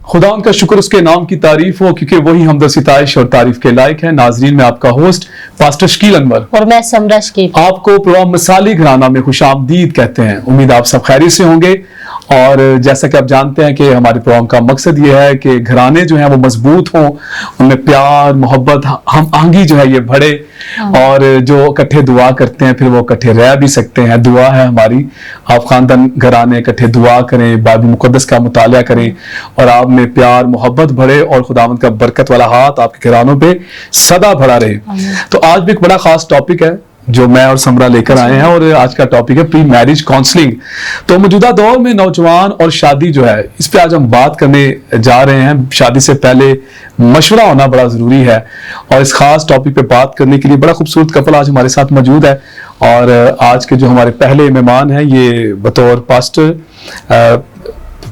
खुदा उनका शुक्र उसके नाम की तारीफ हो क्योंकि वही हमद सिताइश और तारीफ के लायक है। नाजरीन, मैं आपका होस्ट पास्टर शकील अनवर और मैं समरा शकील आपको प्रोग्राम मिसाली घराना में खुशामदीद कहते हैं। उम्मीद आप सब खैरियत से होंगे। और जैसा कि आप जानते हैं कि हमारे प्रोग्राम का मकसद ये है कि घराने जो हैं वो मजबूत हों, उनमें प्यार मोहब्बत हम आहंगी जो है ये बढ़े, और जो इकट्ठे दुआ करते हैं फिर वो इकट्ठे रह भी सकते हैं। दुआ है हमारी, आप खानदान घराने इकट्ठे दुआ करें, बाइबल मुकद्दस का मुताला करें और आप में प्यार मोहब्बत बढ़े और खुदावंद का बरकत वाला हाथ आपके घरानों पे सदा भरा रहे। तो आज भी एक बड़ा खास टॉपिक है जो मैं और समरा लेकर आए हैं, और आज का टॉपिक है प्री मैरिज काउंसलिंग। तो मौजूदा दौर में नौजवान और शादी जो है, इस पे आज हम बात करने जा रहे हैं। शादी से पहले मशवरा होना बड़ा जरूरी है, और इस खास टॉपिक पे बात करने के लिए बड़ा खूबसूरत कपल आज हमारे साथ मौजूद है। और आज के जो हमारे पहले मेहमान हैं ये बतौर पास्टर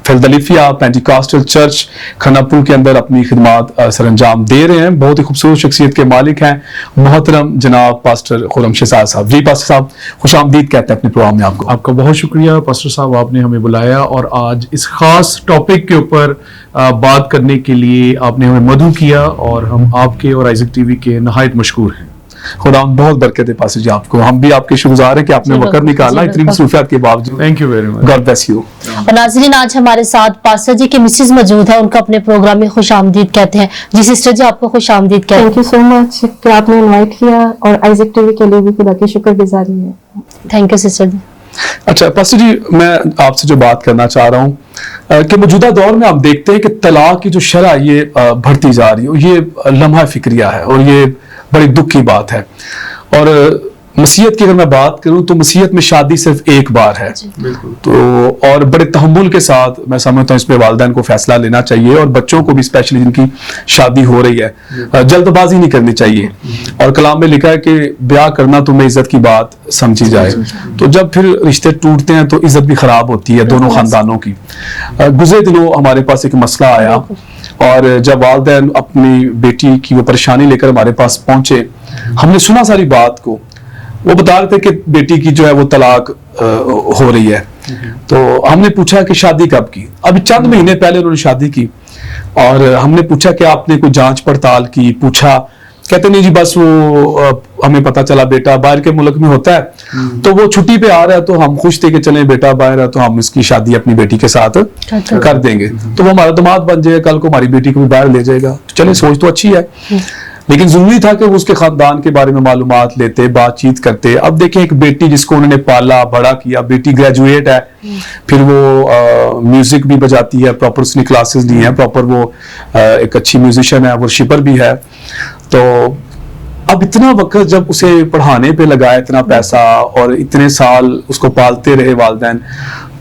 फिलदलिफिया पेंटिकॉस्टल चर्च खन्नापुर के अंदर अपनी खिदमात सरअंजाम दे रहे हैं। बहुत ही खूबसूरत शख्सियत के मालिक हैं मोहतरम जनाब पास्टर खुर्रम शहजाद साहब। जी पास्टर साहब, खुशामदीद कहते हैं अपने प्रोग्राम में आपको। आपका बहुत शुक्रिया पास्टर साहब, आपने हमें बुलाया और आज इस खास टॉपिक के ऊपर बात करने के लिए आपने हमें मदऊ किया, और हम आपके और आइजक टीवी के नहायत मशहूर हैं। खुदा बहुत बरकत है पास्टर जी आपको। हम भी आपके शुक्रगुजार हैं कि आपने वक्त निकाला इतनी मसरूफियत के बावजूद। Thank you very much, God bless you. और नाज़रीन, आज हमारे साथ पास्टर जी की मिसेज मौजूद है, उनका अपने प्रोग्राम में खुशामदीद कहते हैं। जी सिस्टर जी, आपको खुशामदीद कहते हैं। थैंक यू सो मच कि आपने इनवाइट किया, और आइजक टीवी के लिए भी खुदा की शुक्रगुजारी है। थैंक यू सिस्टर जी। अच्छा पास्टर जी, मैं आपसे जो बात करना चाह रहा हूँ कि मौजूदा दौर में आप देखते हैं कि तलाक की जो शरह ये बढ़ती जा रही है, ये लम्हा फिक्रिया है और ये बड़ी दुख की बात है। और मसीहत की अगर मैं बात करूं तो मसीहत में शादी सिर्फ एक बार है। तो और बड़े तहम्मुल के साथ मैं समझता हूँ इस पे वालिदैन को फैसला लेना चाहिए, और बच्चों को भी स्पेशली जिनकी शादी हो रही है जल्दबाजी नहीं करनी चाहिए। और कलाम में लिखा है कि ब्याह करना तुम्हें इज्जत की बात समझी जाए। तो जब फिर रिश्ते टूटते हैं तो इज्जत भी खराब होती है दोनों खानदानों की। गुज़रे दिनों हमारे पास एक मसला आया, और जब वालिदैन अपनी बेटी की वो परेशानी लेकर हमारे पास पहुंचे, हमने सुना सारी बात को। वो बता रहे थे कि बेटी की जो है वो तलाक हो रही है। तो हमने पूछा कि शादी कब की? अभी चंद महीने पहले उन्होंने शादी की, और हमने पूछा कि आपने कोई जांच पड़ताल की? पूछा, कहते नहीं जी बस वो हमें पता चला बेटा बाहर के मुल्क में होता है, तो वो छुट्टी पे आ रहा है तो हम खुश थे कि चले बेटा बाहर है तो हम इसकी शादी अपनी बेटी के साथ कर देंगे, तो वो हमारा दामाद बन जाएगा, कल को हमारी बेटी को भी बाहर ले जाएगा। तो चले, सोच तो अच्छी है, लेकिन जरूरी था कि वो उसके खानदान के बारे में मालूमात लेते, बातचीत करते। अब देखें, एक बेटी जिसको उन्होंने पाला बड़ा किया, बेटी ग्रेजुएट है, फिर वो म्यूजिक भी बजाती है, प्रॉपर उसने क्लासेस ली हैं, प्रॉपर वो एक अच्छी म्यूजिशियन है, वर्शिपर भी है। तो अब इतना वक्त जब उसे पढ़ाने पे लगाया, इतना पैसा, और इतने साल उसको पालते रहे वालिदैन,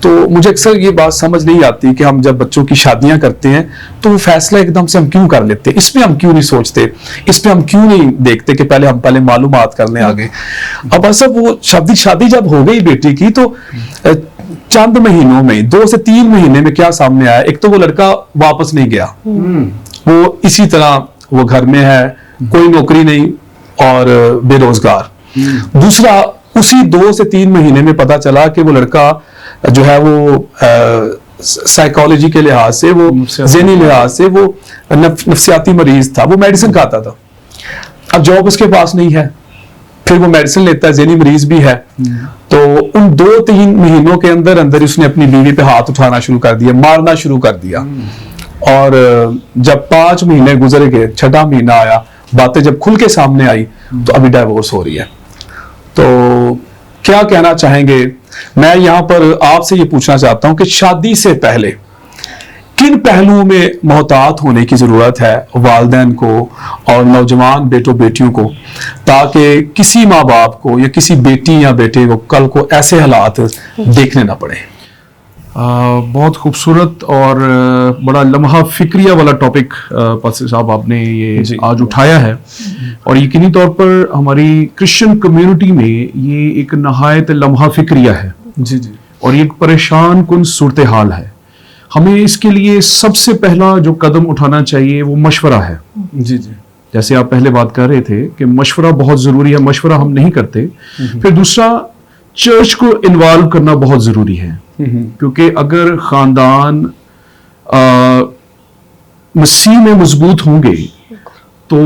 तो मुझे अक्सर ये बात समझ नहीं आती कि हम जब बच्चों की शादियां करते हैं तो वो फैसला एकदम से हम क्यों कर लेते हैं? इसमें हम क्यों नहीं सोचते? इस पे हम क्यों नहीं देखते कि पहले हम मालूमात करने आगे? अब ऐसा वो शादी जब हो गई बेटी की, तो चंद महीनों में 2 से 3 महीने में क्या सामने आया? एक तो वो लड़का वापस नहीं गया, वो इसी तरह वो घर में है, कोई नौकरी नहीं और बेरोजगार। दूसरा, उसी 2 से 3 महीने में पता चला कि वो लड़का जो है वो साइकोलॉजी के लिहाज से, वो ज़हनी लिहाज से वो नफ्सियाती मरीज था, वो मेडिसिन खाता था। अब जॉब उसके पास नहीं है, फिर वो मेडिसिन लेता है, ज़हनी मरीज भी है। तो उन 2-3 महीनों के अंदर अंदर उसने अपनी बीवी पे हाथ उठाना शुरू कर दिया, मारना शुरू कर दिया। और जब 5 महीने गुजर गए, 6वां महीना आया, बातें जब खुल के सामने आई तो अभी डाइवोर्स हो रही है। तो क्या कहना चाहेंगे? मैं यहाँ पर आपसे ये पूछना चाहता हूँ कि शादी से पहले किन पहलुओं में मोहतात होने की जरूरत है वालिदैन को और नौजवान बेटों बेटियों को, ताकि किसी माँ बाप को या किसी बेटी या बेटे को कल को ऐसे हालात देखने ना पड़े? बहुत खूबसूरत और बड़ा लम्हा फिक्रिया वाला टॉपिक पास्टर साहब आपने ये आज उठाया है, और यकीनी तौर पर हमारी क्रिश्चियन कम्युनिटी में ये एक नहायत लम्हा फिक्रिया है। जी जी। और ये एक परेशान कुन सूरत हाल है। हमें इसके लिए सबसे पहला जो कदम उठाना चाहिए वो मशवरा है। जी जी। जैसे आप पहले बात कर रहे थे कि मशवरा बहुत जरूरी है, मशवरा हम नहीं करते। फिर दूसरा, चर्च को इन्वॉल्व करना बहुत जरूरी है, क्योंकि अगर खानदान मसीह में मजबूत होंगे तो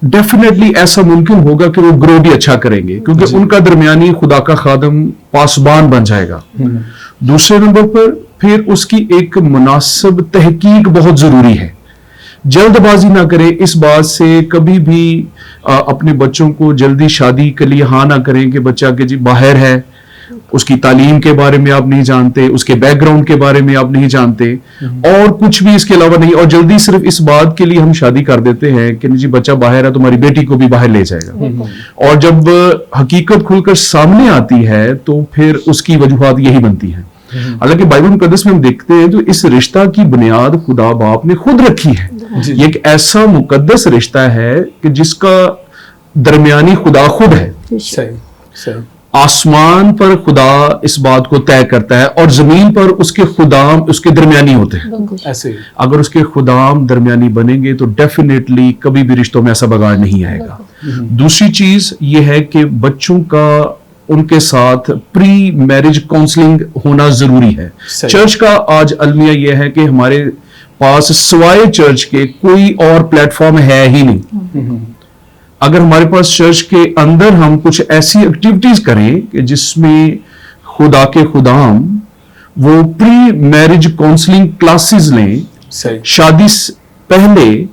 डेफिनेटली ऐसा मुमकिन होगा कि वो ग्रो भी अच्छा करेंगे, क्योंकि उनका दरमियानी खुदा का खादम पासबान बन जाएगा। दूसरे नंबर पर फिर उसकी एक मुनासिब तहकीक बहुत जरूरी है। जल्दबाजी ना करें इस बात से, कभी भी अपने बच्चों को जल्दी शादी के लिए हाँ ना करें कि बच्चा के जी बाहर है, उसकी तालीम के बारे में आप नहीं जानते, उसके बैकग्राउंड के बारे में आप नहीं जानते, और कुछ भी इसके अलावा नहीं, और जल्दी सिर्फ इस बात के लिए हम शादी कर देते हैं कि जी बच्चा बाहर है तो हमारी बेटी को भी बाहर ले जाएगा। और जब हकीकत खुलकर सामने आती है तो फिर उसकी वजूहात यही बनती हैं। हालांकि बाइबल मुकद्दस में हम देखते हैं तो इस रिश्ता की बुनियाद खुदा बाप ने खुद रखी है। ये एक ऐसा मुकद्दस रिश्ता है कि जिसका दरमियानी खुदा खुद है। सही। आसमान पर खुदा इस बात को तय करता है और जमीन पर उसके खुदाम उसके दरमियानी होते हैं। ऐसे अगर उसके खुदाम दरमियानी बनेंगे तो डेफिनेटली कभी भी रिश्तों में ऐसा बगाड़ नहीं आएगा। दूसरी चीज ये है कि बच्चों का उनके साथ प्री मैरिज काउंसलिंग होना जरूरी है। चर्च का आज अलमिया यह है कि हमारे पास सिवाय चर्च के कोई और प्लेटफॉर्म है ही नहीं। अगर हमारे पास चर्च के अंदर हम कुछ ऐसी एक्टिविटीज करें कि जिसमें खुदा के खुदाम वो प्री मैरिज काउंसलिंग क्लासेस लें, शादी से पहले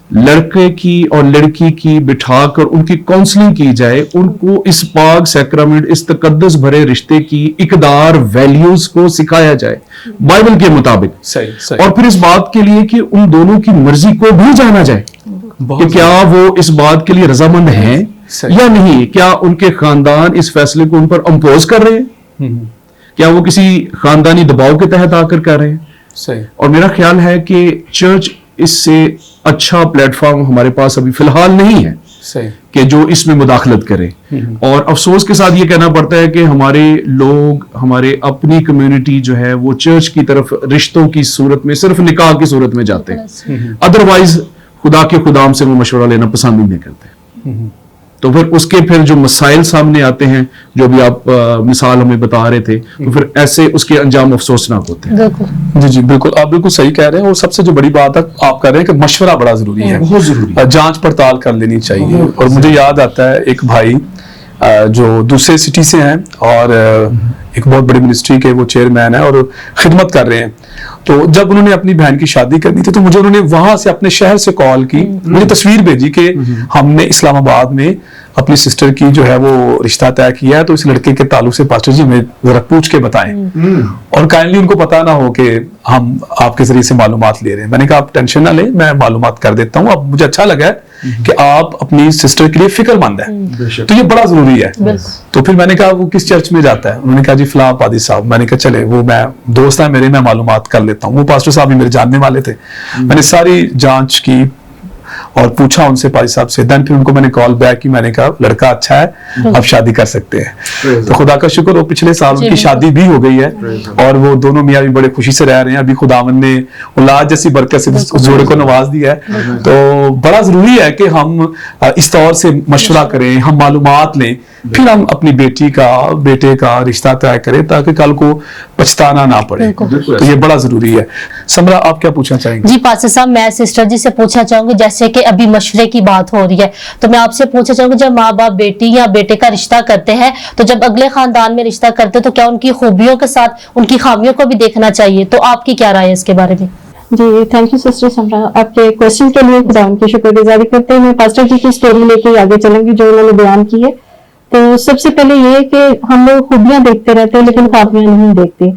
लड़के की और लड़की की बिठाकर उनकी काउंसलिंग की जाए, उनको इस पाक सैक्रामेंट, इस तकद्दस भरे रिश्ते की इकदार वैल्यूज को सिखाया जाए बाइबल के मुताबिक। सही। और फिर इस बात के लिए कि उन दोनों की मर्जी को भी जाना जाए कि क्या वो इस बात के लिए रजामंद हैं या नहीं, क्या उनके खानदान इस फैसले को उन पर इंपोज कर रहे हैं, क्या वो किसी खानदानी दबाव के तहत आकर कर रहे हैं। सही। और मेरा ख्याल है कि चर्च इससे अच्छा प्लेटफॉर्म हमारे पास अभी फिलहाल नहीं है कि जो इसमें मुदाखलत करे। और अफसोस के साथ ये कहना पड़ता है कि हमारे लोग, हमारे अपनी कम्युनिटी जो है वो चर्च की तरफ रिश्तों की सूरत में सिर्फ निकाह की सूरत में जाते हैं, अदरवाइज खुदा के खुदाम से वो मशवरा लेना पसंद ही नहीं करते। तो फिर उसके फिर जो मसाइल सामने आते हैं, जो भी आप मिसाल हमें बता रहे थे, तो फिर ऐसे उसके अंजाम अफसोसनाक होते हैं। जी बिल्कुल, आप बिल्कुल सही कह रहे हैं। और सबसे जो बड़ी बात है आप कह रहे हैं कि मशवरा बड़ा जरूरी है, बहुत जरूरी है, जांच पड़ताल कर लेनी चाहिए। और मुझे याद आता है एक भाई जो दूसरे सिटी से हैं और एक बहुत बड़ी मिनिस्ट्री के वो चेयरमैन है और खिदमत कर रहे हैं। तो जब उन्होंने अपनी बहन की शादी करनी थी तो मुझे उन्होंने वहां से अपने शहर से कॉल की, मुझे तस्वीर भेजी कि हमने इस्लामाबाद में अपनी सिस्टर की जो है वो रिश्ता तय किया है, तो इस लड़के के ताल्लुक से पास्टर जी हमें जरा पूछ के बताएं और काइंडली उनको पता ना हो कि हम आपके जरिए से मालूमात ले रहे हैं। मैंने कहा आप टेंशन ना लें, मैं मालूमात कर देता हूँ। अब मुझे अच्छा लगा है कि आप अपनी सिस्टर के लिए फिक्रमंद है, तो ये बड़ा जरूरी है। तो फिर मैंने कहा वो किस चर्च में जाता है, उन्होंने कहा जी फलां पादी साहब। मैंने कहा चले वो मैं दोस्त है मेरे, मैं मालूमात कर लेता हूँ। वो पास्टर साहब भी मेरे जानने वाले थे। मैंने सारी जांच की और पूछा उनसे पादी साहब से, देन फिर उनको मैंने कॉल बैक की, मैंने कहा लड़का अच्छा है, अब शादी कर सकते हैं। तो खुदा का शुक्र वो पिछले साल उनकी शादी भी हो गई है और वो दोनों मियां भी बड़े खुशी से रह रहे हैं। अभी खुदावन ने औलाद जैसी बरकत से उस जोड़े को नवाज दिया है। तो बड़ा जरूरी है कि हम इस तौर से मशवरा करें, हम मालूमात लें, फिर हम अपनी बेटी का बेटे का रिश्ता तय करें ताकि कल को पछताना ना पड़े। तो ये बड़ा जरूरी है। समरा आप क्या पूछना चाहेंगे? जी पास्टर साहब, मैं सिस्टर जी से पूछना चाहूंगी, जैसे कि अभी मशवरे की बात हो रही है, तो मैं आपसे पूछना चाहूंगी जब माँ बाप बेटी या बेटे का रिश्ता करते हैं तो जब अगले खानदान में रिश्ता करते हैं तो क्या उनकी खूबियों के साथ उनकी खामियों को भी देखना चाहिए? तो आपकी क्या राय है इसके बारे में? जी थैंक यू सिस्टर समरा, आपके क्वेश्चन के लिए खुदा उनकी शुक्रगुजारी करते हैं। मैं पास्टर जी की स्टोरी लेके आगे चलूंगी जो उन्होंने बयान की है। तो सबसे पहले ये है कि हम लोग खूबियां देखते रहते हैं लेकिन खामियां नहीं देखते।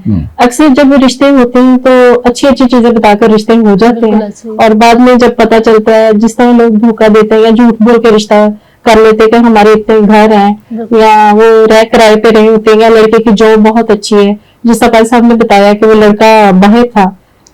अक्सर जब रिश्ते होते हैं तो अच्छी अच्छी चीजें बताकर रिश्ते हो जाते हैं और बाद में जब पता चलता है, जिस तरह लोग धोखा देते हैं या झूठ बोल के रिश्ता कर लेते हैं कि हमारे इतने घर हैं या वो रह किराए पे रहे होते हैं या लड़के की जॉब बहुत अच्छी है, जिस तरह साहब ने बताया कि वो लड़का बाहर था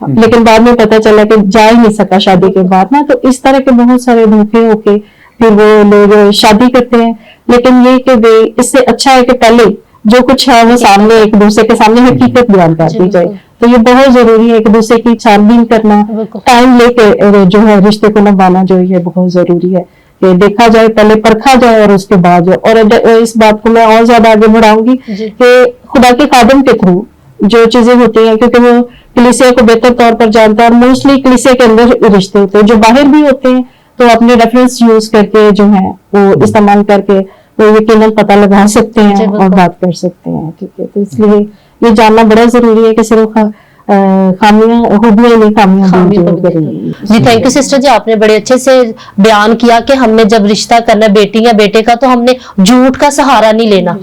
लेकिन बाद में पता चला कि जा ही नहीं सका शादी के बाद ना। तो इस तरह के बहुत सारे धोखे होके फिर वो लोग शादी करते हैं। लेकिन ये कि वे इससे अच्छा है कि पहले जो कुछ है वो सामने एक दूसरे के सामने हकीकत बयान कर दी जाए। तो ये बहुत जरूरी है एक दूसरे की छानबीन करना, टाइम लेके जो है रिश्ते को निभाना जो है बहुत जरूरी है कि देखा जाए, पहले परखा जाए और उसके बाद जो। और इस बात को मैं और ज्यादा आगे बढ़ाऊंगी कि खुदा के खादम के थ्रू जो चीजें होती हैं, क्योंकि वो कलीसिया को बेहतर तौर पर जानता है, और मोस्टली कलीसिया के अंदर रिश्ते होते हैं, जो बाहर भी होते हैं तो अपने रेफरेंस यूज करके जो है वो इस्तेमाल करके वो यकीनन पता लगा सकते हैं और बात कर सकते हैं। ठीक है, तो इसलिए ये जानना बड़ा जरूरी है कि सिर्फ खामियां खूबियां नहीं, खामियां दूर करेंगी। जी थैंक यू सिस्टर जी, आपने बड़े अच्छे से बयान किया कि हमने जब रिश्ता करना है बेटी या बेटे का, तो हमने झूठ का सहारा नहीं लेना।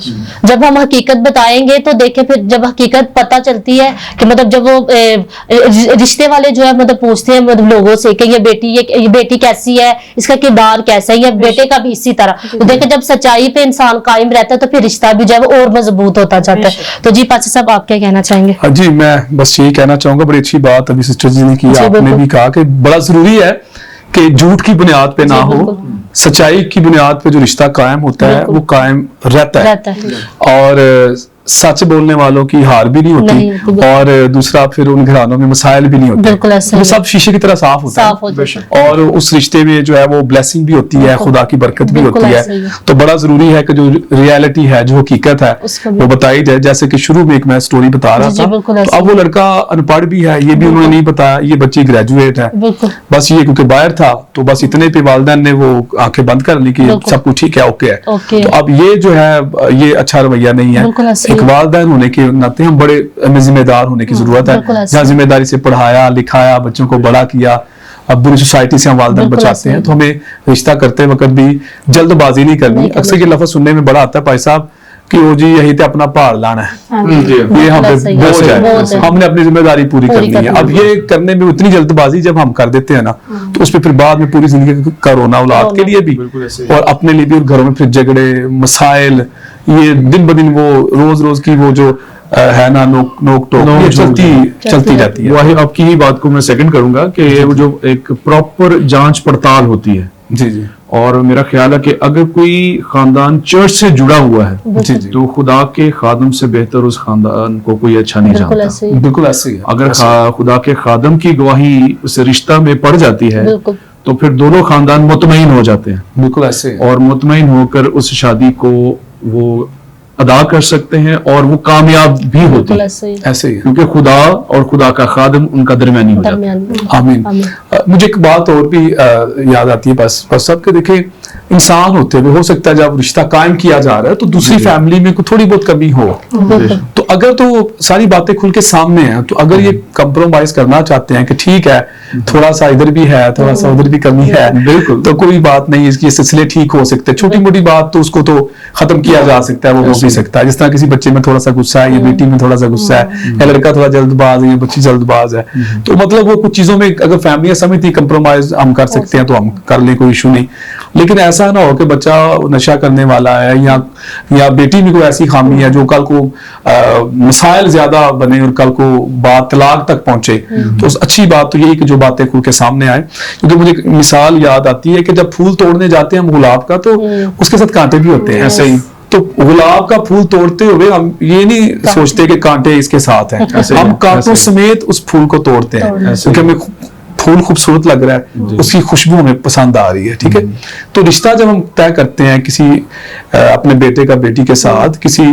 जब हम हकीकत बताएंगे तो देखें, फिर जब हकीकत पता चलती है कि मतलब जब वो रिश्ते वाले जो है मतलब पूछते हैं मतलब लोगों से कि ये बेटी कैसी है, इसका किरदार कैसा है, या बेटे का भी इसी तरह। तो देखें जब सच्चाई पे इंसान कायम रहता है तो फिर रिश्ता भी जो है वो और मजबूत होता जाता है। तो जी पाचा साहब आप क्या कहना चाहेंगे? जी मैं बस यही कहना चाहूंगा, बड़ी अच्छी बात अभी सिस्टर जी ने की, आपने भी कहा कि बड़ा जरूरी है कि झूठ की बुनियाद पे ना हो, सच्चाई की बुनियाद पे जो रिश्ता कायम होता है वो कायम रहता है। और सच बोलने वालों की हार भी नहीं होती, और दूसरा फिर उन घरानों में मसाइल भी नहीं होते, वो सब शीशे की तरह साफ होता है, और उस रिश्ते में जो है वो ब्लेसिंग भी होती है, खुदा की बरकत भी होती है। तो बड़ा जरूरी है कि जो रियलिटी है, जो हकीकत है वो बताई जाए। जैसे कि शुरू में एक मैं स्टोरी बता रहा था, तो अब वो लड़का अनपढ़ भी है, ये भी उन्होंने नहीं बताया, ये बच्ची ग्रेजुएट है, बस ये क्योंकि बाहर था तो बस इतने पे वालिदैन ने वो आंखें बंद कर ली कि सब कुछ ठीक है, ओके है। तो अब ये जो है ये अच्छा रवैया नहीं है। एक वालिदैन होने के नाते हम बड़े जिम्मेदार होने की जरूरत है, जहाँ जिम्मेदारी से पढ़ाया लिखाया, बच्चों को बड़ा किया। अब बुरी सोसाइटी से हम वालिदैन बचाते हैं, तो हमें रिश्ता करते वक्त भी जल्दबाजी नहीं करनी। अक्सर ये लफ्ज सुनने में बड़ा आता है, भाई साहब कि वो जी यही तो अपना पहाड़ लाना है, ये हम बोझ है, हमने अपनी जिम्मेदारी पूरी करनी है। अब ये करने में इतनी जल्दबाजी जब हम कर देते हैं ना, तो उसमें फिर बाद में पूरी जिंदगी का रोना औलाद के लिए भी और अपने लिए भी, और घरों में फिर झगड़े मसाइल, ये दिन ब दिन वो रोज रोज की वो जो है ना नोक टोक चलती जाती है। वही आपकी ही बात को मैं सेकंड करूंगा कि वो जो एक प्रॉपर जांच पड़ताल होती है। जी जी। और मेरा ख्याल है कि अगर कोई खानदान चर्च से जुड़ा हुआ है तो खुदा के खादम से बेहतर उस खानदान को कोई अच्छा नहीं जानता। बिल्कुल ऐसे ही है। अगर खुदा के खादम की गवाही उस रिश्ता में पड़ जाती है तो फिर दोनों खानदान मुतमईन हो जाते हैं। बिल्कुल ऐसे, और मुतमईन होकर उस शादी को वो अदा कर सकते हैं और वो कामयाब भी होती है। ऐसे ही, क्योंकि खुदा और खुदा का खादम उनका दरमियानी हो जाता है। आमीन। मुझे एक बात और भी याद आती है, बस सबके देखे इंसान होते हुए हो सकता है जब रिश्ता कायम किया जा रहा है तो दूसरी फैमिली में थोड़ी बहुत कमी हो, तो अगर तो सारी बातें खुल के सामने हैं, तो अगर ये कंप्रोमाइज करना चाहते हैं कि ठीक है थोड़ा सा इधर भी है थोड़ा सा उधर भी कमी है, बिल्कुल, तो कोई बात नहीं, इसकी सिलसिले ठीक हो सकते हैं। छोटी मोटी बात तो उसको तो खत्म किया जा सकता है, वो हो भी सकता है। जिस तरह किसी बच्चे में थोड़ा सा गुस्सा है या बेटी में थोड़ा सा गुस्सा है, या लड़का थोड़ा जल्दबाज है या बच्ची जल्दबाज है, तो मतलब वो कुछ चीजों में अगर फैमिलियां समिति कंप्रोमाइज हम कर सकते हैं तो हम कर लें, कोई इशू नहीं। लेकिन ऐसा ना हो कि बच्चा नशा करने वाला है या बेटी में कोई ऐसी खामी है जो कल को मसाइल ज्यादा बने और कल को बात तलाक तक पहुंचे। तो अच्छी बात तो यही कि जो बातें खुल के सामने आए। क्योंकि मुझे एक मिसाल याद आती है कि जब फूल तोड़ने जाते हैं हम गुलाब का, तो उसके साथ कांटे भी होते हैं। ऐसे ही तो गुलाब का फूल तोड़ते हुए हम ये नहीं सोचते कि कांटे इसके साथ हैं, हम कांटों समेत उस फूल को तोड़ते हैं क्योंकि हमें फूल खूबसूरत लग रहा है, उसकी खुशबू हमें पसंद आ रही है। ठीक है, तो रिश्ता जब हम तय करते हैं किसी अपने बेटे का बेटी के साथ, किसी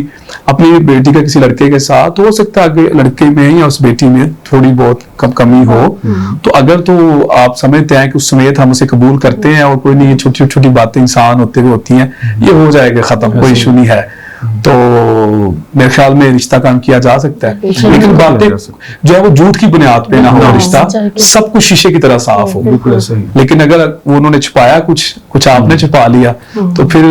अपनी बेटी का किसी लड़के के साथ, हो सकता है कि लड़के में या उस बेटी में थोड़ी बहुत कमी हो, तो अगर तो आप समझते हैं कि उस समेत हम उसे कबूल करते हैं और कोई नहीं, ये छोटी छोटी बातें इंसान होते हुए होती हैं, ये हो जाएगा खत्म, कोई इशू नहीं है, तो मेरे ख्याल में रिश्ता काम किया जा सकता है। लेकिन बातें जो है वो झूठ की बुनियाद पे ना हो, रिश्ता सब कुछ शीशे की तरह साफ हो। लेकिन अगर वो उन्होंने छुपाया कुछ आपने छुपा लिया तो फिर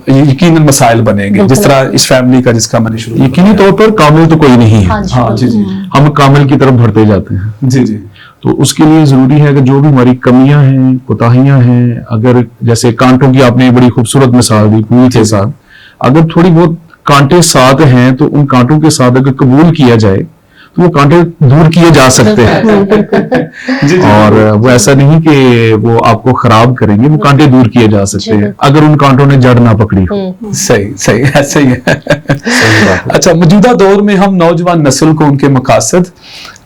यकीनन मसाइल बनेंगे, जिस तरह इस फैमिली का जिसका मैंने शुरू। यकीनी तौर पर कामिल तो कोई नहीं है। हाँ जी जी, हम कामिल की तरफ बढ़ते जाते हैं। जी जी। तो उसके लिए जरूरी है कि जो भी हमारी कमियां हैं कोताहियां हैं, अगर जैसे कांटों की आपने बड़ी खूबसूरत मिसाल दी फूल के साथ, अगर थोड़ी बहुत कांटे साथ हैं तो उन कांटों के साथ अगर कबूल किया जाए तो वो कांटे दूर किए जा सकते हैं। और वो ऐसा नहीं कि वो आपको खराब करेंगे, वो कांटे दूर किए जा सकते हैं अगर उन कांटों ने जड़ ना पकड़ी हो। सही सही, ऐसा ही है। अच्छा, मौजूदा दौर में हम नौजवान नस्ल को उनके मकासद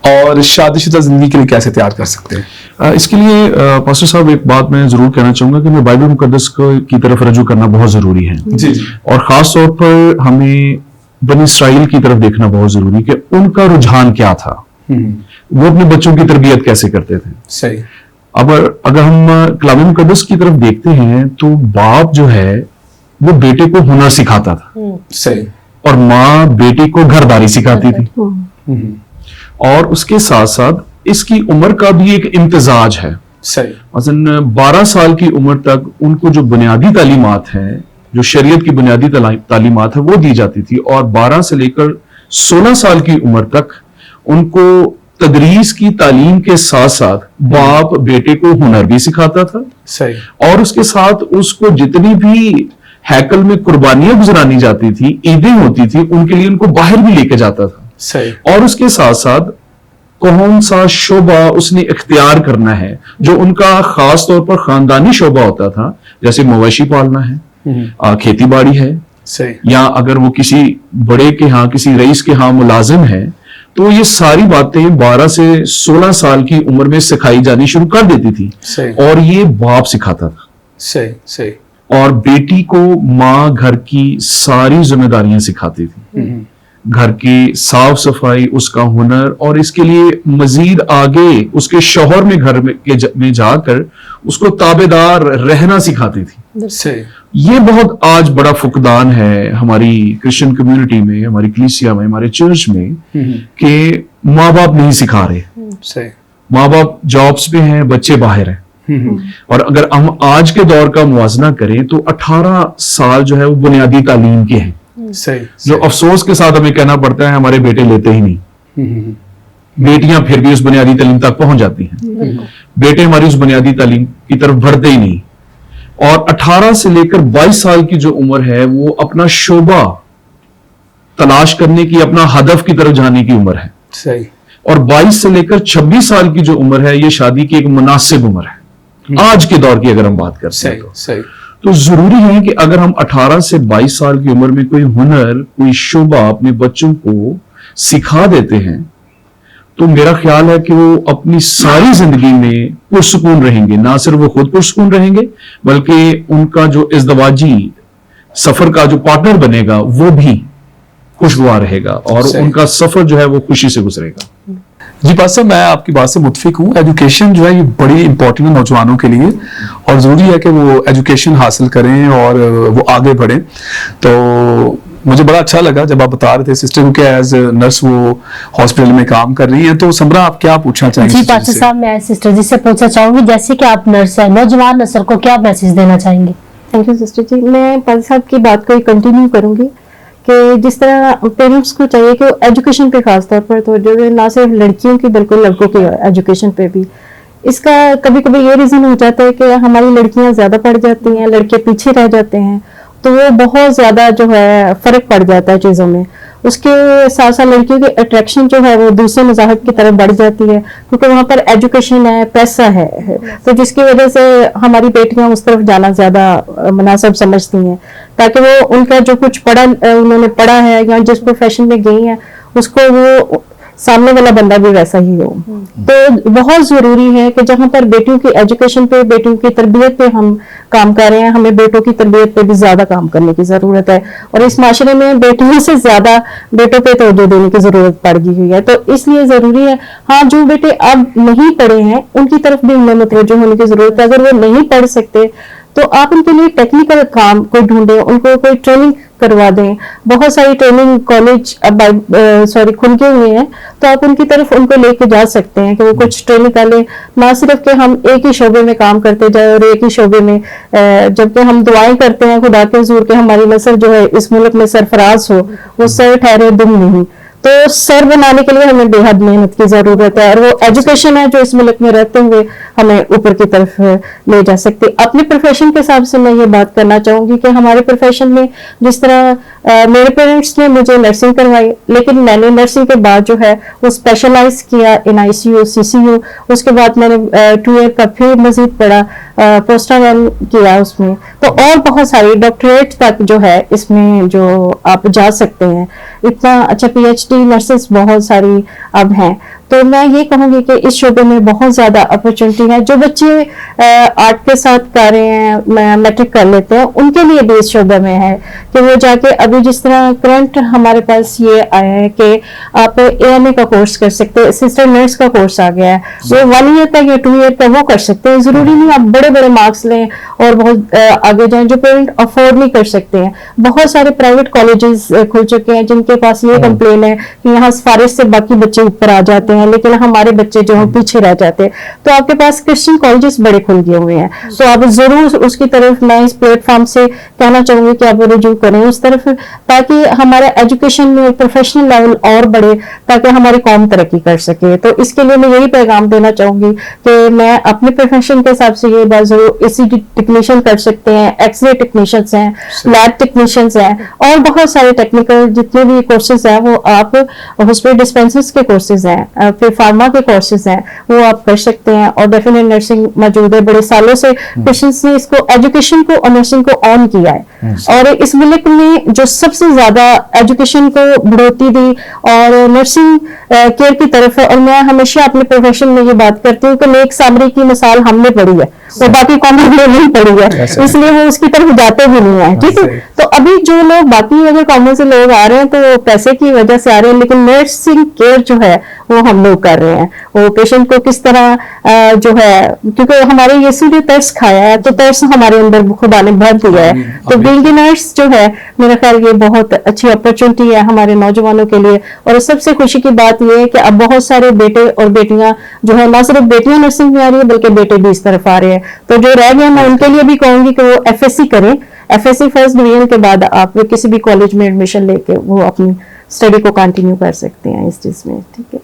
और शादीशुदा जिंदगी के लिए कैसे तैयार कर सकते हैं? इसके लिए पास्टर साहब एक बात मैं जरूर कहना चाहूंगा कि मैं बाइबल मुकद्दस की तरफ रजू करना बहुत जरूरी है। जी जी। और खास तौर पर हमें बनी इसराइल की तरफ देखना बहुत जरूरी कि उनका रुझान क्या था, वो अपने बच्चों की तरबियत कैसे करते थे। सही। अब अगर हम कलाम मुकद्दस की तरफ देखते हैं तो बाप जो है वो बेटे को हुनर सिखाता था, सही। और माँ बेटी को घरदारी सिखाती थी। और उसके साथ साथ इसकी उम्र का भी एक इम्तिजाज है। सही। मसलन 12 साल की उम्र तक उनको जो बुनियादी तालीमात है, जो शरीयत की बुनियादी तालीमात है, वो दी जाती थी, और 12 से लेकर 16 साल की उम्र तक उनको तदरीस की तालीम के साथ साथ बाप बेटे को हुनर भी सिखाता था। सही। और उसके साथ उसको जितनी भी हैकल में कुर्बानियां गुजरानी जाती थी, ईदें होती थी, उनके लिए उनको बाहर भी लेके जाता था। सही। और उसके साथ साथ कौन सा शोबा उसने इख्तियार करना है, जो उनका खास तौर पर खानदानी शोबा होता था, जैसे मवेशी पालना है, खेती बाड़ी है, सही। या अगर वो किसी बड़े के यहाँ, किसी रईस के यहाँ मुलाजिम है, तो ये सारी बातें 12 से 16 साल की उम्र में सिखाई जानी शुरू कर देती थी। सही। और ये बाप सिखाता था। सही। सही। और बेटी को माँ घर की सारी जिम्मेदारियां सिखाती थी, घर की साफ सफाई, उसका हुनर, और इसके लिए मजीद आगे उसके शौहर में घर में जाकर उसको ताबेदार रहना सिखाती थी। सही। ये बहुत आज बड़ा फुकदान है हमारी क्रिश्चियन कम्युनिटी में, हमारी कलीसिया में, हमारे चर्च में, कि माँ बाप नहीं सिखा रहे। सही। माँ बाप जॉब्स पे हैं, बच्चे बाहर हैं। और अगर हम आज के दौर का मुवाजना करें तो 18 साल जो है वो बुनियादी तालीम के हैं, सही। जो अफसोस के साथ हमें कहना पड़ता है हमारे बेटे लेते ही नहीं। बेटियां फिर भी उस बुनियादी तालीम तक पहुंच जाती हैं, बेटे हमारी उस बुनियादी तालीम की तरफ बढ़ते ही नहीं। और 18 से लेकर 22 साल की जो उम्र है वो अपना शोबा तलाश करने की, अपना हदफ की तरफ जाने की उम्र है। सही। और 22 से लेकर 26 साल की जो उम्र है, ये शादी की एक मुनासिब उम्र है आज के दौर की अगर हम बात करते हैं। सही। तो जरूरी है कि अगर हम 18 से 22 साल की उम्र में कोई हुनर, कोई शोबा अपने बच्चों को सिखा देते हैं, तो मेरा ख्याल है कि वो अपनी सारी जिंदगी में पुरसुकून रहेंगे। ना सिर्फ वो खुद पुरसुकून रहेंगे, बल्कि उनका जो इज़्दवाजी सफर का जो पार्टनर बनेगा वो भी खुशगवार रहेगा, और उनका सफर जो है वो खुशी से गुजरेगा। जी पास्टर, मैं आपकी बात से मुत्फिक हूँ। एजुकेशन जो है ये बड़ी इंपॉर्टेंट है नौजवानों के लिए, और ज़रूरी है कि वो एजुकेशन हासिल करें और वो आगे बढ़ें। तो मुझे बड़ा अच्छा लगा जब आप बता रहे थे सिस्टर, क्योंकि एज नर्स वो हॉस्पिटल में काम कर रही हैं। तो समरा, आप क्या पूछना चाहेंगे? जी पास्टर साहब, मैं सिस्टर जी से पूछना चाहूंगी, जैसे कि आप नर्स हैं, नौजवान नस्ल को क्या मैसेज देना चाहेंगे? थैंक यू सिस्टर जी। मैं पाल साहब की बात को कंटिन्यू करूंगी कि जिस तरह पेरेंट्स को चाहिए कि एजुकेशन पे खास तौर पर तो जो ना सिर्फ लड़कियों की बल्कि लड़कों की एजुकेशन पे भी, इसका कभी कभी ये रीजन हो जाता है कि हमारी लड़कियां ज्यादा पढ़ जाती हैं, लड़के पीछे रह जाते हैं, तो वो बहुत ज्यादा जो है फर्क पड़ जाता है चीजों में। उसके साथ साथ लड़कियों की अट्रैक्शन जो है वो दूसरे मज़ाहब की तरफ बढ़ जाती है, क्योंकि वहाँ पर एजुकेशन है, पैसा है, तो जिसकी वजह से हमारी बेटियां उस तरफ जाना ज्यादा मुनासिब समझती हैं, ताकि वो उनका जो कुछ उन्होंने पढ़ा है या जिस प्रोफेशन में गई हैं उसको वो सामने वाला बंदा भी वैसा ही हो। तो बहुत जरूरी है कि जहां पर बेटियों की एजुकेशन पे, बेटियों की तरबियत पे हम काम कर रहे हैं, हमें बेटों की तरबियत पे भी ज्यादा काम करने की जरूरत है। और इस माशरे में बेटियों से ज्यादा बेटों पे तवज्जो देने की जरूरत पड़ गई हुई है, तो इसलिए जरूरी है। हाँ, जो बेटे अब नहीं पढ़े हैं उनकी तरफ भी हमें मुतवज्जो होने की जरूरत है। अगर वो नहीं पढ़ सकते तो आप उनके लिए टेक्निकल काम कोई ढूंढें, उनको कोई ट्रेनिंग करवा दें। बहुत सारी ट्रेनिंग कॉलेज अब खुल के हुए हैं, तो आप उनकी तरफ उनको लेके जा सकते हैं कि वो कुछ ट्रेनिंग कर ले। ना सिर्फ कि हम एक ही शोबे में काम करते जाए और एक ही शोबे में, जबकि हम दुआएं करते हैं खुदा के हुजूर के हमारी नस्ल जो है इस मुल्क में सरफराज हो, वो सर ठहरे दुम नहीं। तो सर बनाने के लिए हमें बेहद मेहनत की जरूरत है, और वो एजुकेशन है जो इस मुल्क में रहते हुए हमें ऊपर की तरफ ले जा सकती। अपने प्रोफेशन के हिसाब से मैं ये बात करना चाहूंगी कि हमारे प्रोफेशन में जिस तरह मेरे पेरेंट्स ने मुझे नर्सिंग करवाई, लेकिन मैंने नर्सिंग के बाद जो है वो स्पेशलाइज किया इन ICU CCU। उसके बाद मैंने 2 ईयर का फिर मजीद पढ़ा, पोस्टाग्राम किया उसमें, तो और बहुत सारी डॉक्टरेट तक जो है इसमें जो आप जा सकते हैं। इतना अच्छा PhD नर्सेस बहुत सारी अब हैं। تو میں یہ کہوں گی کہ اس شعبے میں بہت زیادہ اپرچونٹی ہے. جو بچے آرٹ کے ساتھ کر رہے ہیں, میٹرک کر لیتے ہیں, ان کے لیے بھی اس شعبے میں ہے کہ وہ جا کے ابھی جس طرح کرنٹ ہمارے پاس یہ آیا ہے کہ آپ AMA کا کورس کر سکتے ہیں, اسسٹنٹ نرس کا کورس آ گیا ہے, وہ 1 ایئر کا یا 2 ایئر کا وہ کر سکتے ہیں. ضروری نہیں آپ بڑے بڑے مارکس لیں اور بہت آگے جائیں. جو پیرنٹ افورڈ نہیں کر سکتے ہیں, بہت سارے پرائیویٹ کالجز کھل چکے ہیں جن کے پاس یہ کمپلین ہے کہ یہاں سفارش سے باقی بچے اوپر آ جاتے ہیں لیکن ہمارے بچے جو ہیں پیچھے رہ جاتے ہیں. تو آپ کے پاس کرسچن کالجز بڑے کھل گئے ہوئے ہیں, تو آپ ضرور اس کی طرف, میں اس پلیٹ فارم سے کہنا چاہوں گی کہ آپ رجوع کریں اس طرف, تاکہ ہمارا ایجوکیشن میں پروفیشنل لیول اور بڑھے, تاکہ ہماری قوم ترقی کر سکے. تو اس کے لیے میں یہی پیغام دینا چاہوں گی کہ میں اپنے پروفیشن کے حساب سے یہ بات ضرور, ECG ٹیکنیشین کر سکتے ہیں, ایکس رے ٹیکنیشینس ہیں, لیب ٹیکنیشینس ہیں, اور بہت سارے ٹیکنیکل جتنے بھی کورسز ہیں وہ آپ ہاسپٹل ڈسپینسرز کے کورسز ہیں, پھر فارما کے کورسز ہیں, وہ آپ کر سکتے ہیں. اور ڈیفینیٹ نرسنگ موجود ہے, بڑے سالوں سے پیشنٹس نے اس کو, ایجوکیشن کو اور نرسنگ کو آن کیا ہے. اور اس ملک میں جو سب سے زیادہ ایجوکیشن کو بڑھوتی دی اور نرسنگ کیئر کی طرف ہے, اور میں ہمیشہ اپنے پروفیشن میں یہ بات کرتی ہوں کہ نیک سامری کی مثال ہم نے پڑھی ہے, وہ باقی قوموں نے نہیں پڑھی ہے, اس لیے وہ اس کی طرف جاتے بھی نہیں ہیں. ٹھیک ہے, تو ابھی جو لوگ باقی اگر قوموں سے لوگ آ رہے ہیں تو وہ پیسے کی وجہ سے آ رہے ہیں, لیکن نرسنگ کیئر جو ہے وہ ہم لوگ کر رہے ہیں. وہ پیشنٹ کو کس طرح جو ہے, کیونکہ ہمارے یسوع نے ترس کھایا ہے تو ترس ہمارے اندر خدا نے بھر دیا ہے. تو بینگ نرس جو ہے میرا خیال یہ بہت اچھی اپرچونٹی ہے ہمارے نوجوانوں کے لیے. اور سب سے خوشی کی بات یہ ہے کہ اب بہت سارے بیٹے اور بیٹیاں جو ہے, نہ صرف بیٹیاں نرسنگ میں آ رہی ہیں بلکہ بیٹے بھی اس طرف آ رہے ہیں. تو جو رہ گئے میں ان کے لیے بھی کہوں گی کہ وہ FSC کریں. FSC فرسٹ ڈویژن کے بعد آپ کسی بھی کالج میں ایڈمیشن لے کے وہ اپنی اسٹڈی کو کنٹینیو کر سکتے ہیں اس چیز میں. ٹھیک ہے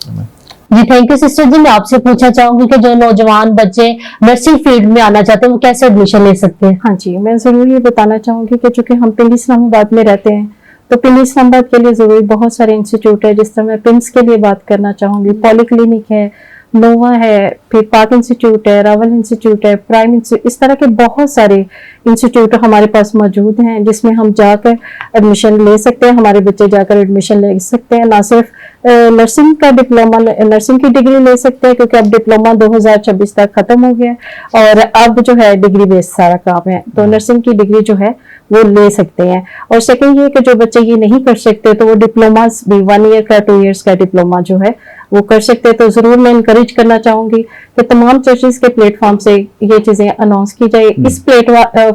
جی, تھینک یو سسٹر جی. میں آپ سے پوچھنا چاہوں گی کہ جو نوجوان بچے نرسنگ فیلڈ میں آنا چاہتے ہیں وہ کیسے ایڈمیشن لے سکتے ہیں؟ ہاں جی, میں ضرور یہ بتانا چاہوں گی کہ چونکہ ہم پنڈی اسلام آباد میں رہتے ہیں تو پنڈی اسلام آباد کے لیے ضروری بہت سارے انسٹیٹیوٹ ہے. جس طرح میں پمس کے لیے بات کرنا چاہوں گی, پولی کلینک ہے, نووا ہے, پھر پاک انسٹیٹیوٹ ہے, راول انسٹیٹیوٹ ہے, پرائم انسٹیٹیوٹ, اس طرح کے بہت سارے انسٹیٹیوٹ ہمارے پاس موجود ہیں جس میں ہم جا کر ایڈمیشن لے سکتے ہیں. ہمارے بچے جا کر ایڈمیشن لے سکتے ہیں. نہ صرف نرسنگ کا ڈپلوما, نرسنگ کی ڈگری لے سکتے ہیں کیونکہ اب ڈپلوما 2026 تک ختم ہو گیا اور اب جو ہے ڈگری بیس سارا کام ہے. تو نرسنگ کی ڈگری جو ہے وہ لے سکتے ہیں. اور سیکنڈ یہ کہ جو بچے یہ نہیں کر سکتے تو وہ ڈپلوماز بھی 1 ایئر کا 2 ایئرس کا ڈپلوما جو ہے وہ کر سکتے ہیں. تو ضرور میں انکریج کرنا چاہوں گی کہ تمام چرچز کے پلیٹ فارم سے یہ چیزیں اناؤنس کی جائے. اس پلیٹ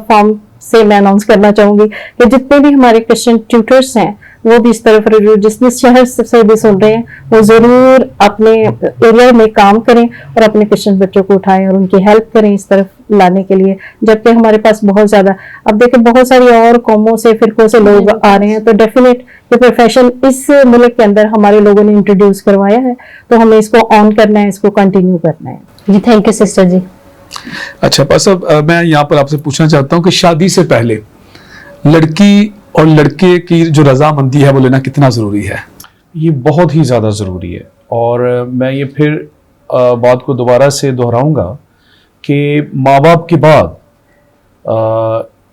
فارم سے میں اناؤنس کرنا چاہوں گی کہ جتنے بھی ہمارے کرسچن ٹیوٹرس ہیں وہ بھی اس طرف جس شہر سے بھی سن رہے ہیں وہ ضرور اپنے ایریا میں کام کریں اور اپنے کرسچن بچوں کو اٹھائیں اور ان کی ہیلپ کریں اس طرف لانے کے لیے. جبکہ ہمارے پاس بہت زیادہ, اب دیکھیں بہت ساری اور قوموں سے, فرقوں سے لوگ آ رہے ہیں. تو ڈیفینیٹ یہ پروفیشن اس ملک کے اندر ہمارے لوگوں نے انٹروڈیوس کروایا ہے تو ہمیں اس کو آن کرنا ہے, اس کو کنٹینیو کرنا ہے. جی, تھینک یو سسٹر جی. اچھا بس اب میں یہاں پر آپ سے پوچھنا چاہتا ہوں کہ شادی سے پہلے لڑکی اور لڑکے کی جو رضامندی ہے وہ لینا کتنا ضروری ہے؟ یہ بہت ہی زیادہ ضروری ہے. اور میں یہ پھر بات کو دوبارہ سے دہراؤں گا کہ ماں باپ کے بعد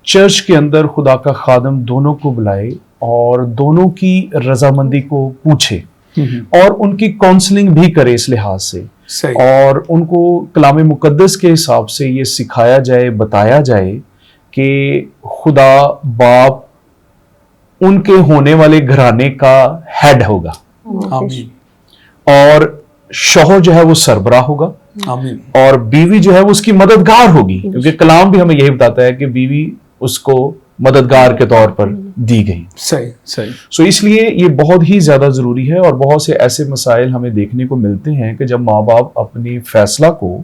چرچ کے اندر خدا کا خادم دونوں کو بلائے اور دونوں کی رضامندی کو پوچھے اور ان کی کاؤنسلنگ بھی کرے اس لحاظ سے, اور ان کو کلام مقدس کے حساب سے یہ سکھایا جائے, بتایا جائے کہ خدا باپ ان کے ہونے والے گھرانے کا ہیڈ ہوگا اور شوہر جو ہے وہ سربراہ ہوگا اور بیوی جو ہے وہ اس کی مددگار ہوگی, کیونکہ کلام بھی ہمیں یہی بتاتا ہے کہ بیوی اس کو مددگار کے طور پر دی گئی. صحیح. سو اس لیے یہ بہت ہی زیادہ ضروری ہے. اور بہت سے ایسے مسائل ہمیں دیکھنے کو ملتے ہیں کہ جب ماں باپ اپنی فیصلہ کو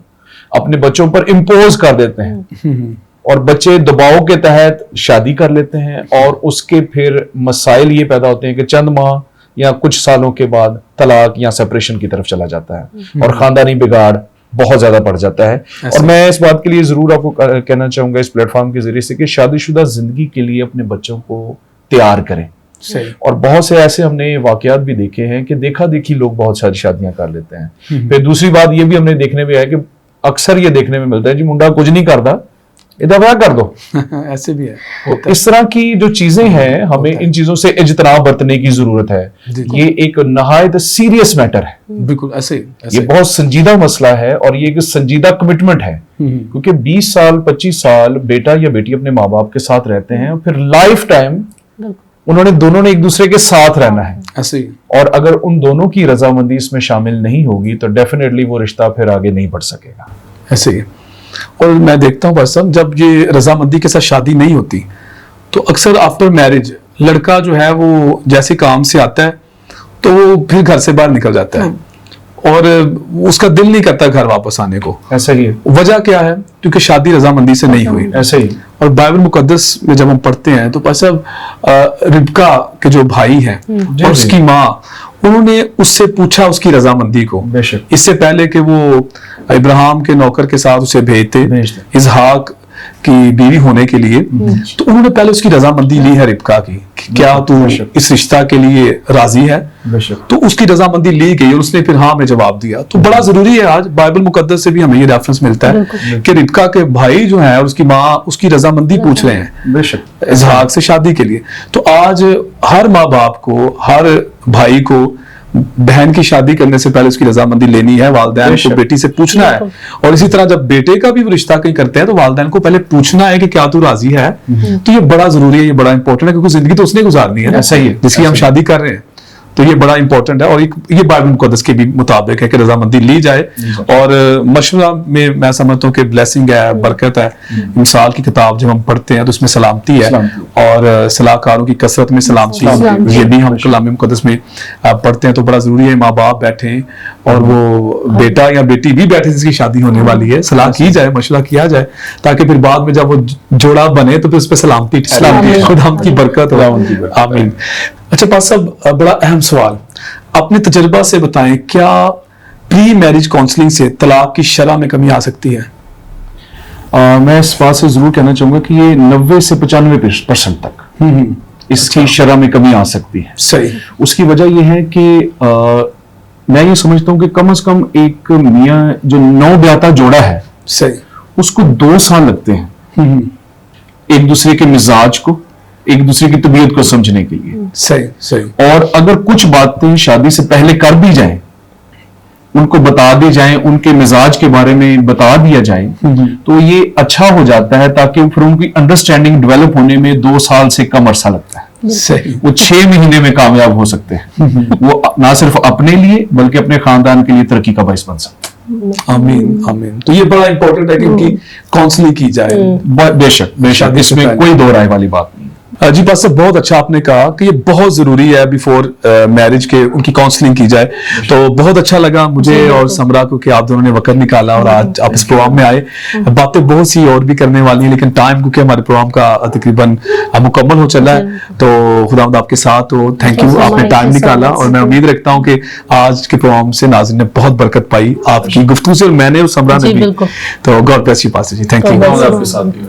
اپنے بچوں پر امپوز کر دیتے ہیں اور بچے دباؤ کے تحت شادی کر لیتے ہیں اور اس کے پھر مسائل یہ پیدا ہوتے ہیں کہ چند ماہ یا کچھ سالوں کے بعد طلاق یا سپریشن کی طرف چلا جاتا ہے اور خاندانی بگاڑ بہت زیادہ بڑھ جاتا ہے. اور میں اس بات کے لیے ضرور آپ کو کہنا چاہوں گا اس پلیٹ فارم کے ذریعے سے کہ شادی شدہ زندگی کے لیے اپنے بچوں کو تیار کریں. اور بہت سے ایسے ہم نے واقعات بھی دیکھے ہیں کہ دیکھا دیکھی لوگ بہت ساری شادیاں کر لیتے ہیں. پھر دوسری بات یہ بھی ہم نے دیکھنے میں ہے کہ اکثر یہ دیکھنے میں ملتا ہے جی منڈا کچھ نہیں کرتا इतना कर दो। ऐसे भी है। इस तरह की जो चीजें हैं, हमें इन चीजों से इज्तनाब बरतने की जरूरत है। ये एक नहायत सीरियस मैटर है, बिल्कुल ऐसे ये बहुत संजीदा मसला है और ये एक संजीदा कमिटमेंट है, क्योंकि 20 साल 25 साल बेटा या बेटी अपने माँ बाप के साथ रहते हैं, फिर लाइफ टाइम उन्होंने दोनों ने एक दूसरे के साथ रहना है। ऐसे ही। और अगर उन दोनों की रजामंदी इसमें शामिल नहीं होगी तो डेफिनेटली वो रिश्ता फिर आगे नहीं बढ़ सकेगा। ऐसे ही। और मैं देखता हूँ बस जब ये रजामंदी के साथ शादी नहीं होती तो अक्सर आफ्टर मैरिज लड़का जो है वो जैसे काम से आता है तो वो फिर घर से बाहर निकल जाता है और उसका दिल नहीं करता घर वापस आने को। ऐसा ही है। वजह क्या है? क्योंकि शादी रजामंदी से नहीं हुई। ऐसे ही। और बाइबल मुकद्दस में जब हम पढ़ते हैं तो पास रिबका के जो भाई हैं और उसकी माँ, उन्होंने उससे पूछा उसकी रजामंदी को, बेशक, इससे पहले कि वो इब्राहिम के नौकर के साथ उसे भेजते इसहाक की बीवी होने के लिए, तो उन्होंने पहले उसकी रजामंदी ली है रिबका की कि क्या तू इस रिश्ता के लिए राजी है? तो उसकी रजामंदी ली गई और उसने फिर हाँ में जवाब दिया। तो बड़ा जरूरी है, आज बाइबल मुकद्दस से भी हमें ये रेफरेंस मिलता है कि रिबका के भाई जो है और उसकी माँ उसकी रजामंदी पूछ रहे हैं इसहाक से शादी के लिए। तो आज हर माँ बाप को, हर भाई को बहन की शादी करने से पहले उसकी रजामंदी लेनी है, वालिदैन को बेटी से पूछना है। और इसी तरह जब बेटे का भी रिश्ता कहीं करते हैं तो वालिदैन को पहले पूछना है कि क्या तू राजी है। तो ये बड़ा जरूरी है, ये बड़ा इंपॉर्टेंट है, क्योंकि जिंदगी तो उसने गुजारनी है, ऐसा ही है जिसकी हम शादी कर रहे हैं। तो ये बड़ा इंपॉर्टेंट है और ये बाइबल मुकद्दस के भी मुताबिक है कि रजामंदी ली जाए। और मशवरा में मैं समझता हूँ कि ब्लेसिंग है, बरकत है। मिसाल की किताब जब हम पढ़ते हैं तो उसमें सलामती है और सलाहकारों की कसरत में सलामती है। ये भी हम कलाम मुकद्दस में पढ़ते हैं। तो बड़ा जरूरी है माँ बाप बैठे और वो बेटा या बेटी भी बैठे जिसकी शादी होने वाली है, सलाह की जाए, मशवरा किया जाए, ताकि फिर बाद में जब वो जोड़ा बने तो फिर उस पर सलामती खुदा की बरकत हो। आमीन। अच्छा पास साहब, बड़ा अहम सवाल, अपने तजर्बा से बताएं, क्या प्री मैरिज काउंसलिंग से तलाक की शरह में कमी आ सकती है? मैं इस बात से जरूर कहना चाहूंगा कि ये 90 से 95% तक इसकी शरह में कमी आ सकती है। सही। उसकी वजह यह है कि मैं ये समझता हूं कि कम से कम एक मियाँ जो नौ ब्याता जोड़ा है, सही, उसको 2 साल लगते हैं एक दूसरे के मिजाज को, एक दूसरे की तबीयत को समझने के लिए। सही सही। और अगर कुछ बातें शादी से पहले कर दी जाएं, उनको बता दी जाएं, उनके मिजाज के बारे में बता दिया जाए, तो ये अच्छा हो जाता है, ताकि फिर उनकी अंडरस्टैंडिंग डेवलप होने में 2 साल से कम अरसा लगता है। सही। वो 6 महीने में कामयाब हो सकते हैं। वो ना सिर्फ अपने लिए बल्कि अपने खानदान के लिए तरक्की का बाइस बन सकते हैं। आमीन आमीन। तो ये बड़ा इंपॉर्टेंट है कि उनकी काउंसलिंग की जाए। बेशक बेशक, इसमें कोई दो राय वाली बात नहीं। जी पास साहब, बहुत अच्छा आपने कहा कि ये बहुत जरूरी है बिफोर मैरिज के उनकी काउंसलिंग की जाए। तो बहुत अच्छा लगा मुझे और समरा को कि आप दोनों ने वक्त निकाला और आज आप इस प्रोग्राम में आए। बातें बहुत सी और भी करने वाली हैं, लेकिन टाइम क्योंकि हमारे प्रोग्राम का तकरीबन मुकम्मल हो चला है, तो खुदावंद आपके साथ हो। थैंक यू, आपने टाइम निकाला और मैं उम्मीद रखता हूँ कि आज के प्रोग्राम से नाज़रीन ने बहुत बरकत पाई आपकी गुफ्तगू से, और मैंने और समरा ने भी। तो गॉड ब्लेस यू पास जी, थैंक यू।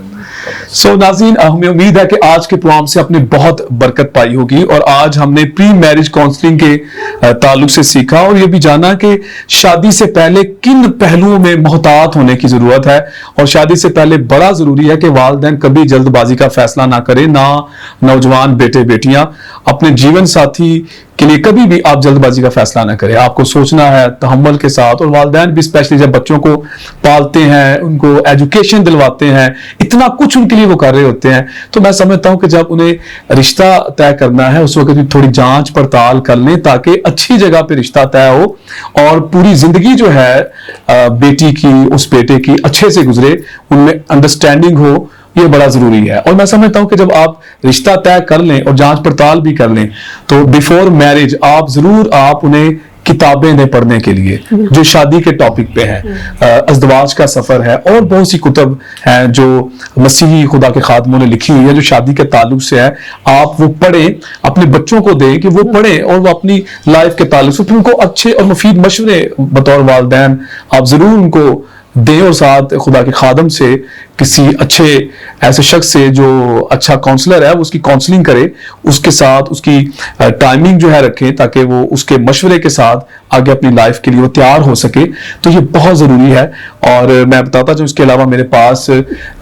सो नाज़रीन, हमें उम्मीद है कि आज के प्रोग्राम से आपने बहुत बरकत पाई होगी। और आज हमने प्री मैरिज काउंसलिंग के ताल्लुक से सीखा और ये भी जाना कि शादी से पहले किन पहलुओं में मोहतात होने की जरूरत है। और शादी से पहले बड़ा जरूरी है कि वालिदैन कभी जल्दबाजी का फैसला ना करें, ना नौजवान बेटे बेटियां अपने जीवन साथी के लिए कभी भी आप जल्दबाजी का फैसला ना करें। आपको सोचना है तहम्मुल के साथ, और वालिदैन भी स्पेशली जब बच्चों को पालते हैं, उनको एजुकेशन दिलवाते हैं, इतना कुछ उनके लिए वो कर रहे होते हैं। तो मैं समझता हूं कि जब उन्हें रिश्ता तय करना है उस वक्त भी थोड़ी जांच पड़ताल कर लें, ताकि अच्छी जगह पे रिश्ता तय हो और पूरी जिंदगी जो है बेटी की, उस बेटे की अच्छे से गुजरे, उनमें अंडरस्टैंडिंग हो। ये बड़ा जरूरी है। और मैं समझता हूं कि जब आप रिश्ता तय कर लें और जांच पड़ताल भी कर लें, तो बिफोर मैरिज आप जरूर आप उन्हें किताबें दें पढ़ने के लिए जो शादी के टॉपिक पे हैं। अज़दवाज का सफर है और बहुत सी कुतब हैं जो मसीही खुदा के खादमों ने लिखी हुई है जो शादी के ताल्लुक से है। आप वो पढ़ें, अपने बच्चों को दें कि वो पढ़ें और वो अपनी लाइफ के ताल्लुक से उनको अच्छे और मुफीद मशवरे बतौर वालिदैन आप जरूर उनको दें, और साथ खुदा के खादम से किसी अच्छे ऐसे शख्स से जो अच्छा काउंसलर है वो उसकी काउंसलिंग करे, उसके साथ उसकी टाइमिंग जो है रखें, ताकि वो उसके मशवरे के साथ आगे अपनी लाइफ के लिए वो तैयार हो सके, तो ये बहुत ज़रूरी है। और मैं बताता चाहूँ इसके अलावा मेरे पास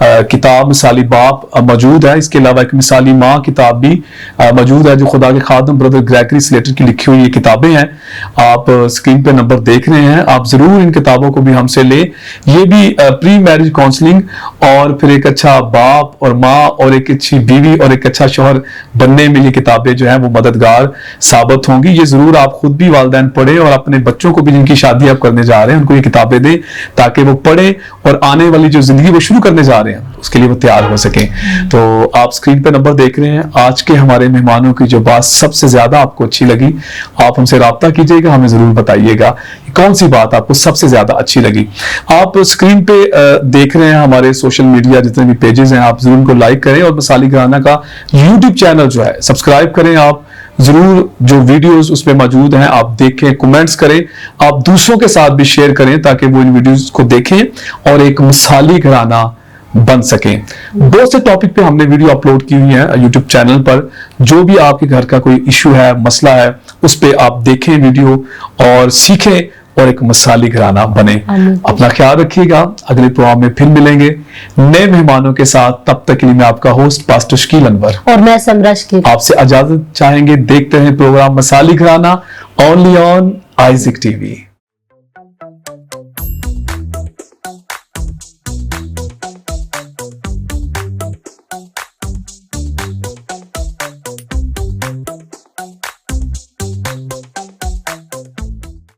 किताब मिसाली बाप मौजूद है, इसके अलावा एक मिसाली माँ किताब भी मौजूद है जो खुदा के खादम ब्रदर ग्रेगरी स्लेटर की लिखी हुई ये किताबें हैं। आप स्क्रीन पे नंबर देख रहे हैं, आप ज़रूर इन किताबों को भी हमसे लें। ये भी प्री मैरिज काउंसलिंग और फिर एक अच्छा बाप और माँ और एक अच्छी बीवी और एक अच्छा शौहर बनने में ये किताबें जो है वो मददगार साबित होंगी। ये ज़रूर आप खुद भी वालिदैन पढ़ें और अपने बच्चों को भी जिनकी शादी आप करने जा रहे हैं उनको ये किताबें दें ताकि वो पढ़ें और आने वाली जो जिंदगी वो शुरू करने जा रहे हैं उसके लिए वो तैयार हो सकें। तो आप स्क्रीन पे नंबर देख रहे हैं। आज के हमारे मेहमानों की जो बात सबसे ज्यादा आपको अच्छी लगी, आप हमसे राब्ता कीजिएगा, हमें जरूर बताइएगा कौन सी बात आपको सबसे ज्यादा अच्छी लगी। आप स्क्रीन पे देख रहे हैं हमारे सोशल मीडिया जितने भी पेजेस हैं, आप जरूर उनको लाइक करें और मिसाली घराना का यूट्यूब चैनल जो है सब्सक्राइब करें। आप जरूर जो वीडियोस उसमें मौजूद हैं आप देखें, कमेंट्स करें, आप दूसरों के साथ भी शेयर करें ताकि वो इन वीडियोस को देखें और एक मिसाली घराना बन सकें। बहुत से टॉपिक पे हमने वीडियो अपलोड की हुई है यूट्यूब चैनल पर। जो भी आपके घर का कोई इशू है, मसला है, उस पे आप देखें वीडियो और सीखें और एक मिसाली घराना बने। अपना ख्याल रखिएगा, अगले प्रोग्राम में फिर मिलेंगे नए मेहमानों के साथ। तब तक के लिए मैं आपका होस्ट पास्टर शकील अनवर और मैं समरा शकील आपसे इजाजत चाहेंगे। देखते हैं प्रोग्राम मिसाली घराना ओनली ऑन आइज़िक टीवी।